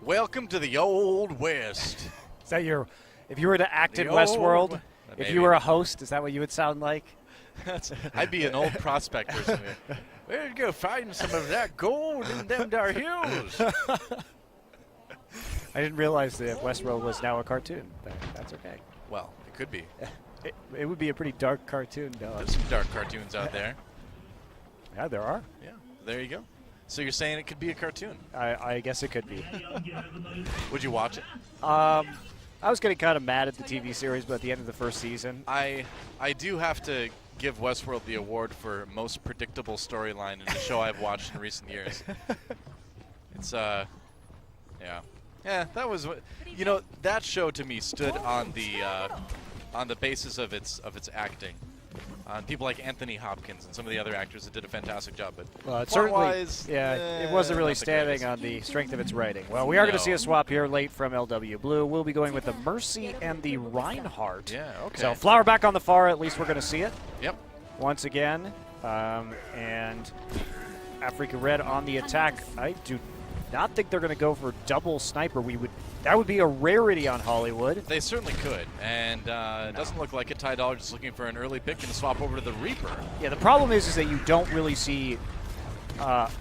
Welcome to the Old West. Is that your, if you were to act The in Westworld, old- if Maybe. you were a host, is that what you would sound like? I'd be an old prospector or something. We're going to go find some of that gold in them dar hills. I didn't realize that Westworld was now a cartoon, but that's okay. Well, it could be. It would be a pretty dark cartoon, though. There's some dark cartoons out there. Yeah, there are. Yeah, there you go. So you're saying it could be a cartoon? I guess it could be. Would you watch it? I was getting kind of mad at the TV series, but at the end of the first season, I do have to give Westworld the award for most predictable storyline in a show I've watched in recent years. It's yeah, that was what, you know, that show to me stood on the basis of its acting. People like Anthony Hopkins and some of the other actors that did a fantastic job, but it certainly, plot-wise, it wasn't really not the standing greatest. on the strength of its writing. Well, we are going to see a swap here late from LW Blue. We'll be going with the Mercy and the Reinhardt. Yeah, okay. So Flower back on the far, at least we're going to see it. Yep. Once again, and Afreeca Red on the attack. I do not think they're going to go for double sniper. That would be a rarity on Hollywood. They certainly could, and it doesn't look like it. Ty Dollar just looking for an early pick and swap over to the Reaper. Yeah, the problem is that you don't really see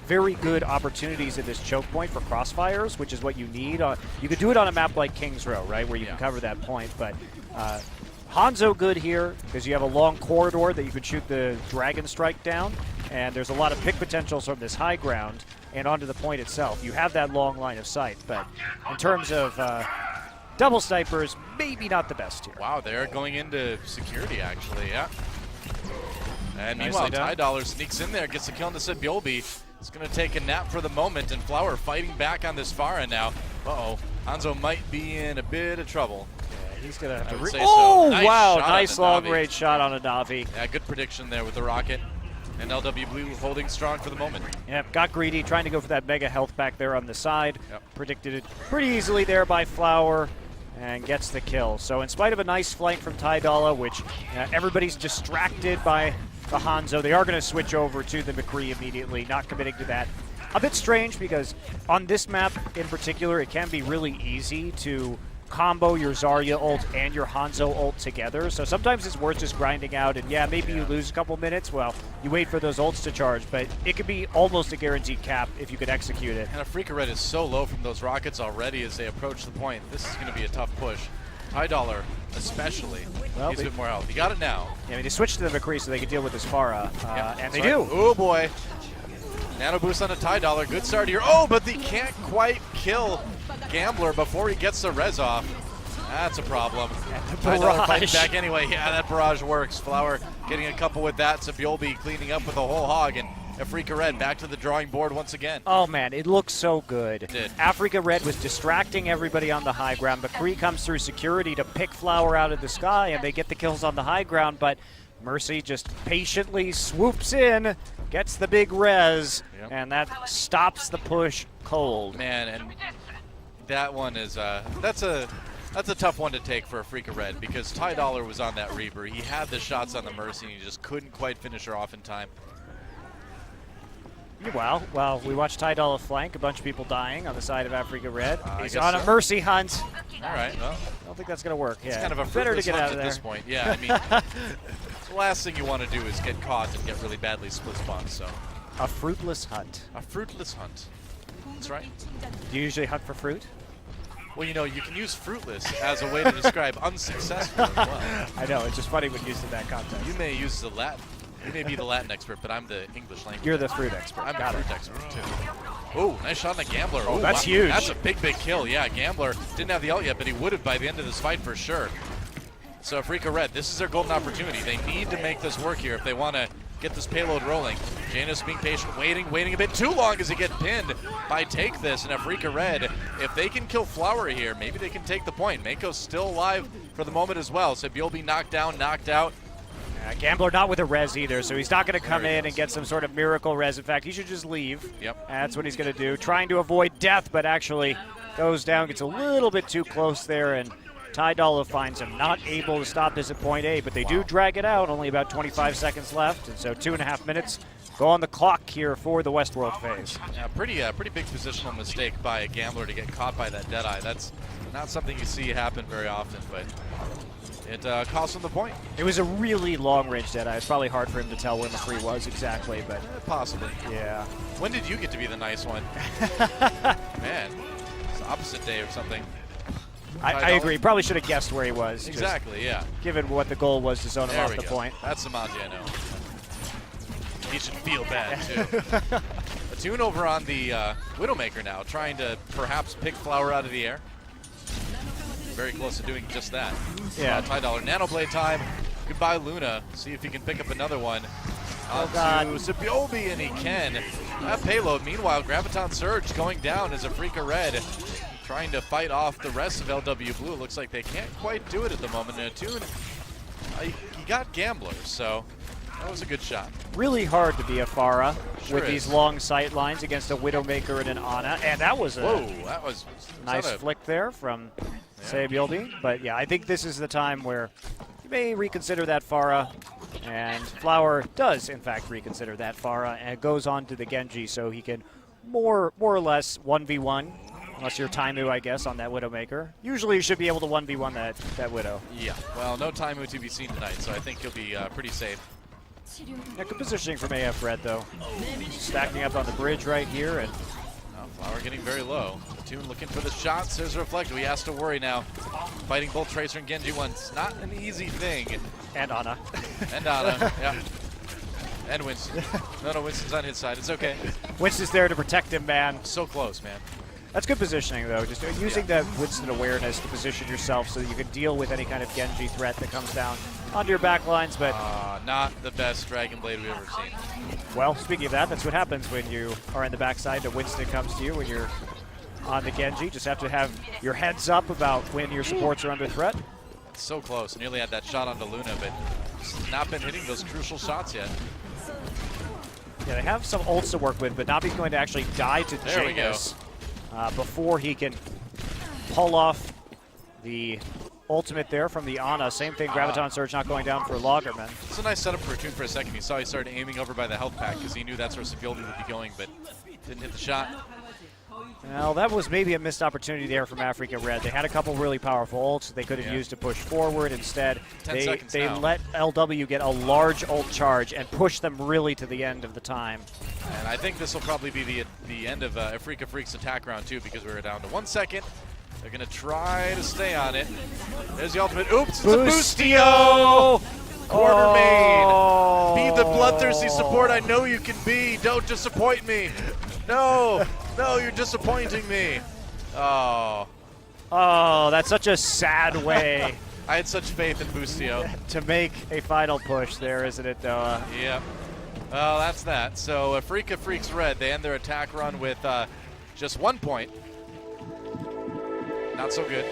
very good opportunities at this choke point for crossfires, which is what you need. You could do it on a map like Kings Row, right, where you can cover that point, but Hanzo good here because you have a long corridor that you can shoot the Dragon Strike down, and there's a lot of pick potentials from this high ground and onto the point itself. You have that long line of sight, but in terms of double snipers, maybe not the best here. Wow, they're going into security, actually, yeah. And Nicely meanwhile, done. Ty Dollar sneaks in there, gets the kill on the Sebulbi. It's going to take a nap for the moment, and Flower fighting back on this Farah now. Uh-oh, Hanzo might be in a bit of trouble. Yeah, he's going to have I to would say Oh, so. Nice wow, shot on nice the long Navi. range shot on a Navi. Yeah, good prediction there with the rocket. And LW Blue holding strong for the moment. Yep, got greedy, trying to go for that mega health back there on the side. Yep. Predicted it pretty easily there by Flower, and gets the kill. So in spite of a nice flank from Ty Dolla, which everybody's distracted by the Hanzo, they are going to switch over to the McCree immediately, not committing to that. A bit strange because on this map in particular, it can be really easy to combo your Zarya ult and your Hanzo ult together. So sometimes it's worth just grinding out, and yeah, maybe you lose a couple minutes. Well, you wait for those ults to charge, but it could be almost a guaranteed cap if you could execute it. And Afreeca Red is so low from those rockets already as they approach the point. This is going to be a tough push. Ty Dollar especially Well, needs a bit more health. He got it now. Yeah, I mean, they switched to the McCree so they could deal with this Farah, and they do. Oh boy. Nano boost on a Ty Dollar. Good start here. Oh, but they can't quite kill Gambler before he gets the res off. That's a problem. Ty Dollar fighting back anyway. Yeah, that barrage works. Flower getting a couple with that. Sebulbi cleaning up with a whole hog. And Afreeca Red back to the drawing board once again. Oh, man, it looks so good. It did. Afreeca Red was distracting everybody on the high ground. McCree comes through security to pick Flower out of the sky, and they get the kills on the high ground, but Mercy just patiently swoops in, gets the big res, and that stops the push cold. Man, and that one is that's a tough one to take for Afreeca Red because Ty Dollar was on that Reaper. He had the shots on the Mercy and he just couldn't quite finish her off in time. Well, we watched Ty Dolla flank, a bunch of people dying on the side of Afreeca Red. He's guess on a so. Mercy hunt. All right, well, I don't think that's going to work. it's Yeah, kind of a better to fruitless get hunt out of there. at this point. Yeah, I mean, the last thing you want to do is get caught and get really badly split spawns. So A fruitless hunt. a fruitless hunt. That's right. Do you usually hunt for fruit? Well, you know, you can use fruitless as a way to describe unsuccessful as well. I know, it's just funny when used in that context. You may use the Latin. You may be the Latin expert, but I'm the English language. You're the fruit expert. I'm Got the it. fruit expert, too. Oh, nice shot on the Gambler. Oh, Ooh, that's wow. huge. That's a big, big kill. Yeah, Gambler didn't have the ult yet, but he would have by the end of this fight for sure. So Afreeca Red, this is their golden opportunity. They need to make this work here if they want to get this payload rolling. Janus being patient, waiting a bit too long as they get pinned by Take This. And Afreeca Red, if they can kill Flower here, maybe they can take the point. Mako's still alive for the moment as well. So you'll be knocked down, knocked out. Gambler not with a res either, so he's not going to come in and get some sort of miracle res. In fact, he should just leave. Yep. That's what he's going to do. Trying to avoid death, but actually goes down, gets a little bit too close there, and Ty Dolla finds him. Not able to stop this at point A, but they do drag it out. Only about 25 seconds left, and so 2.5 minutes go on the clock here for the Westworld phase. Yeah, pretty big positional mistake by a gambler to get caught by that Deadeye. That's not something you see happen very often, but it cost him the point. It was a really long-range Deadeye. It's probably hard for him to tell where McCree was exactly, but Possibly. yeah. When did you get to be the nice one? Man, it's the opposite day or something. I agree. Probably should have guessed where he was. Exactly, yeah. Given what the goal was to zone him There off we the go. point. That's the Manji I know. He should feel bad, too. A tune over on the Widowmaker now, trying to perhaps pick Flower out of the air. Very close to doing just that. Yeah. $5 Nanoblade time. Goodbye, Luna. See if he can pick up another one. God. Onto Sabiobi, and he can. That payload. Meanwhile, Graviton Surge going down as Afreeca Red trying to fight off the rest of LW Blue. It looks like they can't quite do it at the moment. And Tune, he got Gambler, so that was a good shot. Really hard to be a Pharah with is. these long sight lines against a Widowmaker and an Ana, and that was a Whoa, that was nice flick there from Sabioldi. But yeah, I think this is the time where you may reconsider that Pharah, and Flower does in fact reconsider that Pharah and goes on to the Genji so he can more or less 1v1, unless you're Taimu, I guess, on that Widowmaker. Usually you should be able to 1v1 that Widow. Yeah, well, no Taimu to be seen tonight, so I think he'll be pretty safe. Yeah, good positioning from AF Red, though. Stacking up on the bridge right here, and Flower getting very low. Tune looking for the shots. There's a reflect. He has to worry now. Fighting both Tracer and Genji once. Not an easy thing. and Ana. And Ana, yeah. And Winston. No, Winston's on his side. It's okay. Winston's there to protect him, man. So close, man. That's good positioning, though. Just using that Winston awareness to position yourself so that you can deal with any kind of Genji threat that comes down onto your back lines, but not the best Dragon Blade we've ever seen. well, speaking of that, that's what happens when you are in the backside and Winston comes to you when you're on the Genji. Just have to have your heads up about when your supports are under threat. So close. Nearly had that shot onto Luna, but not been hitting those crucial shots yet. Yeah, they have some ults to work with, but Nabi's going to actually die to There we go. Janus before he can pull off the ultimate there from the Ana. Same thing, Graviton Surge not going down for Lagerman. It's a nice setup for a Tune for a second. He saw he started aiming over by the health pack because he knew that's where Sabioldi would be going, but didn't hit the shot. Well, that was maybe a missed opportunity there from Afreeca Red. They had a couple really powerful ults they could have used to push forward. Instead, 10 seconds they now. let LW get a large ult charge and push them really to the end of the time. And I think this will probably be the end of Afreeca Freecs attack round 2 because we were down to 1 second. They're going to try to stay on it. There's the ultimate. Oops, it's a Boostio! Quartermain! Be the bloodthirsty support I know you can be. Don't disappoint me. No, you're disappointing me. Oh, that's such a sad way I had such faith in Boostio. to make a final push there, isn't it, Noah? Yep. Well, that's that. So Afreeca Freecs Red, they end their attack run with just 1 point. Not so good.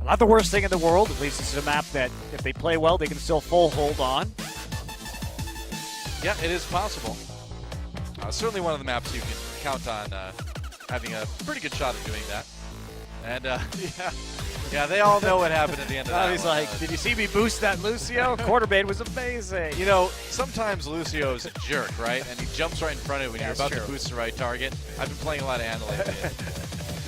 Not the worst thing in the world. At least it's a map that if they play well, they can still full hold on. Yeah, it is possible. Certainly one of the maps you can count on having a pretty good shot at doing that. And yeah, they all know what happened at the end of that. He's one. like, did you see me boost that Lucio? Quartermain was amazing. You know, sometimes Lucio's a jerk, right? And he jumps right in front of you when you're about to boost the right target. I've been playing a lot of Ana lately.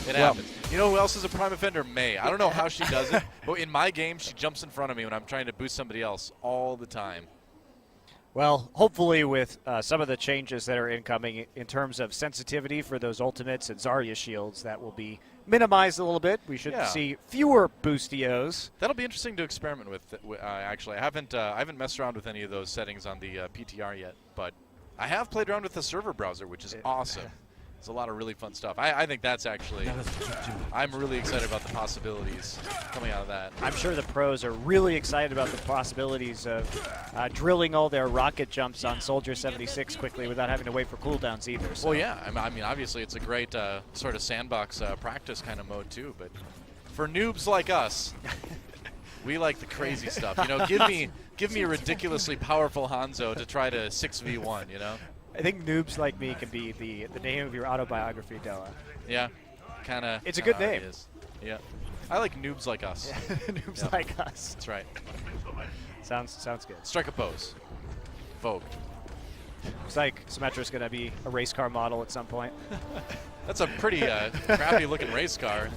It happens. You know who else is a prime offender? May. I don't know how she does it, but in my game, she jumps in front of me when I'm trying to boost somebody else all the time. Well, hopefully with some of the changes that are incoming in terms of sensitivity for those ultimates and Zarya shields, that will be minimized a little bit. We should see fewer Boostios. That'll be interesting to experiment with. Actually, I haven't messed around with any of those settings on the PTR yet, but I have played around with the server browser, which is awesome. It's a lot of really fun stuff. I think that's actually, I'm really excited about the possibilities coming out of that. I'm sure the pros are really excited about the possibilities of drilling all their rocket jumps on Soldier 76 quickly without having to wait for cooldowns either. So. Well, yeah. I mean, obviously it's a great sort of sandbox practice kind of mode too, but for noobs like us, we like the crazy stuff. You know, give me a ridiculously powerful Hanzo to try to 6v1, you know? I think noobs like me can be the name of your autobiography, Doa. Yeah, kind of. It's a good name. Yeah, I like noobs like us. Noobs like us. That's right. Sounds good. Strike a pose. Vogue. Looks like Symmetra's going to be a race car model at some point. That's a pretty crappy-looking race car.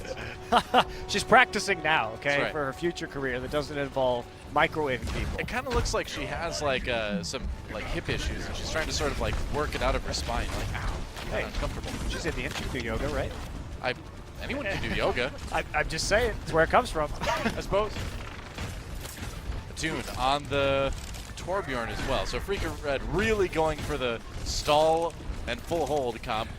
She's practicing now, okay, right. for her future career that doesn't involve microwaving people. It kind of looks like she has like some like hip issues, and she's trying to sort of like work it out of her spine. Like, ow, Hey, uncomfortable. She's Indian. She can do yoga, right? Anyone can do yoga, I'm just saying. It's where it comes from. I suppose. Attuned on the Torbjorn as well. So Afreeca Red really going for the stall and full hold comp.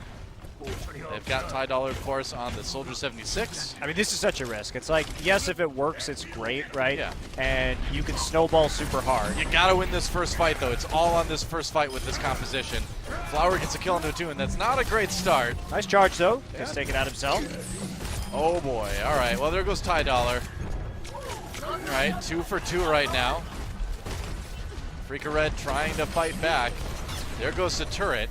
They've got Ty Dollar, of course, on the Soldier 76. I mean, this is such a risk. It's like, yes, if it works, it's great, right? Yeah. And you can snowball super hard. You gotta win this first fight, though. It's all on this first fight with this composition. Flower gets a kill into Attune. That's not a great start. Nice charge, though. Yeah. Just taking out himself. Oh, boy. All right. Well, there goes Ty Dollar. All right. 2 for 2 right now. Afreeca Red trying to fight back. There goes the turret.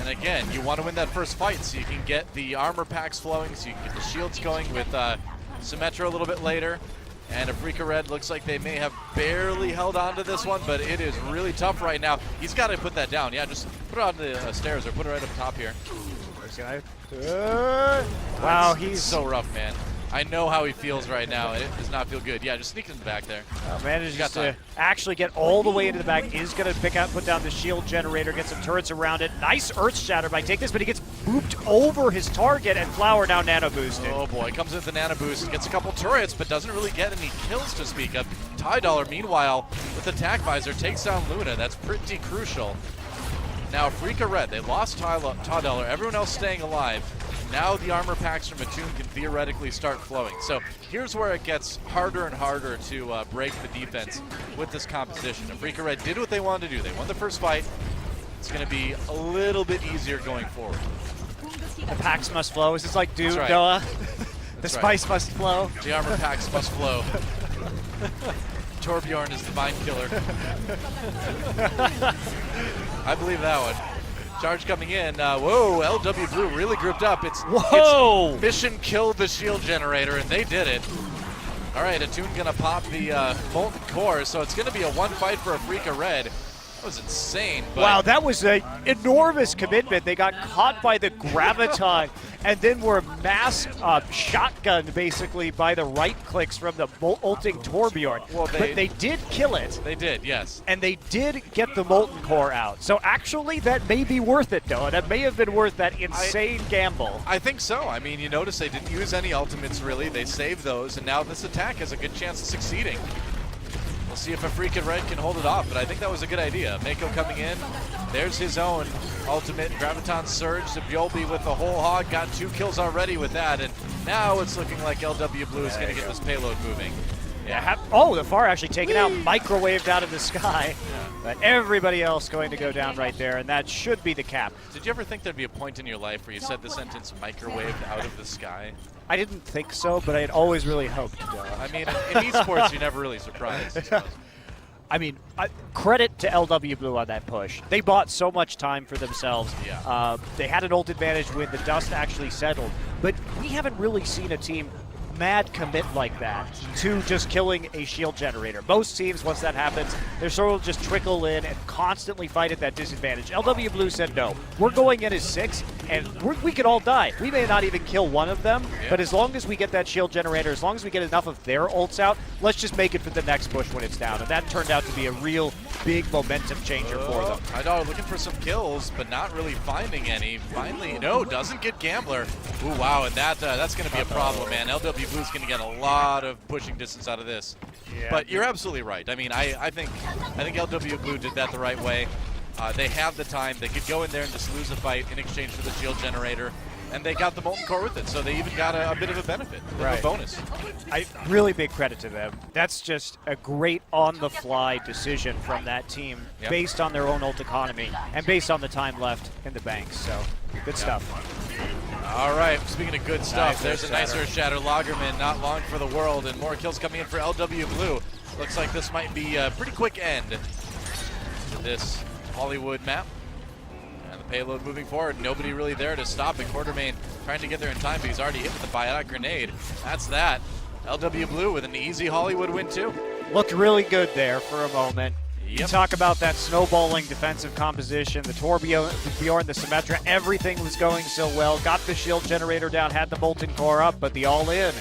And again, you want to win that first fight so you can get the armor packs flowing, so you can get the shields going with Symmetra a little bit later. And Afreeca Red looks like they may have barely held on to this one, but it is really tough right now. He's got to put that down. Yeah, just put it on the stairs or put it right up top here. Wow, He's so rough, man. I know how he feels right now. It does not feel good. Yeah, just sneak in the back there. Manages to actually get all the way into the back. Is going to put down the shield generator, get some turrets around it. Nice Earth Shatter by Take This, but he gets booped over his target, and Flower now nano boosted. Oh boy, comes in the nano boost, gets a couple turrets, but doesn't really get any kills to speak of. Ty Dollar, meanwhile, with attack visor, takes down Luna. That's pretty crucial. Now, Afreeca Red, they lost Ty Dollar, everyone else staying alive. Now the armor packs from Attune can theoretically start flowing. So here's where it gets harder and harder to break the defense with this composition. Afreeca Red did what they wanted to do. They won the first fight. It's going to be a little bit easier going forward. The packs must flow. Is this like Doom, right. Noah? The That's spice must flow. The armor packs must flow. Torbjorn is the mind killer. I believe that one. Charge coming in. Whoa, LW Blue really grouped up. It's mission kill the shield generator, and they did it. All right, Attune gonna pop the molten core, so it's gonna be a one fight for Afreeca Red. That was insane. But wow, that was an enormous commitment. They got caught by the graviton and then were mass shotgunned basically by the right clicks from the ulting Torbjorn. Well, but they did kill it. They did, yes. And they did get the molten core out. So actually that may be worth it, Noah. That may have been worth that insane gamble. I think so. I mean, you notice they didn't use any ultimates really. They saved those, and now this attack has a good chance of succeeding. We'll see if Afreeca Red can hold it off, but I think that was a good idea. Mako coming in. There's his own ultimate Graviton Surge. Zbyolbi with the whole hog got 2 kills already with that, and now it's looking like LW Blue is going to get this payload moving. Yeah. Oh, the FAR actually taken out, microwaved out of the sky. Yeah. But everybody else going to go down right there, and that should be the cap. Did you ever think there'd be a point in your life where you said the sentence microwaved out of the sky? I didn't think so, but I had always really hoped. I mean, in esports, you're never really surprised, I suppose. I mean, credit to LW Blue on that push. They bought so much time for themselves. Yeah. They had an ult advantage when the dust actually settled. But we haven't really seen a team mad commit like that to just killing a shield generator. Most teams, once that happens, they're sort of just trickle in and constantly fight at that disadvantage. LW Blue said no. We're going in as 6, and we could all die. We may not even kill one of them, but as long as we get that shield generator, as long as we get enough of their ults out, let's just make it for the next push when it's down. And that turned out to be a real big momentum changer for them. Ty Dollar looking for some kills, but not really finding any. Finally, no, doesn't get Gambler. Ooh, wow, and that's going to be a problem, man. LW Blue's going to get a lot of pushing distance out of this. Yeah. But you're absolutely right. I mean, I think LW Blue did that the right way. They have the time. They could go in there and just lose the fight in exchange for the shield generator. And they got the molten core with it, so they even got a bit of a benefit, a bonus. Really big credit to them. That's just a great on-the-fly decision from that team based on their own ult economy and based on the time left in the banks. So, good stuff. All right, speaking of good stuff, there's a nice Earth Shatter Lagerman, not long for the world, and more kills coming in for LW Blue. Looks like this might be a pretty quick end to this Hollywood map. Payload moving forward, nobody really there to stop it. Quartermain trying to get there in time, but he's already hit with the biotic grenade. That's that. LW Blue with an easy Hollywood win too. Looked really good there for a moment. You talk about that snowballing defensive composition, the Torbjorn, the Symmetra, everything was going so well. Got the shield generator down, had the Molten Core up, but the all-in.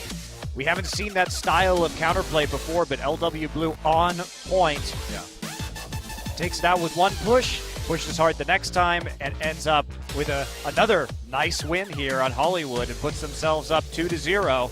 We haven't seen that style of counterplay before, but LW Blue on point. Yeah. Takes it out with one push, pushes hard the next time, and ends up with another nice win here on Hollywood and puts themselves up 2-0.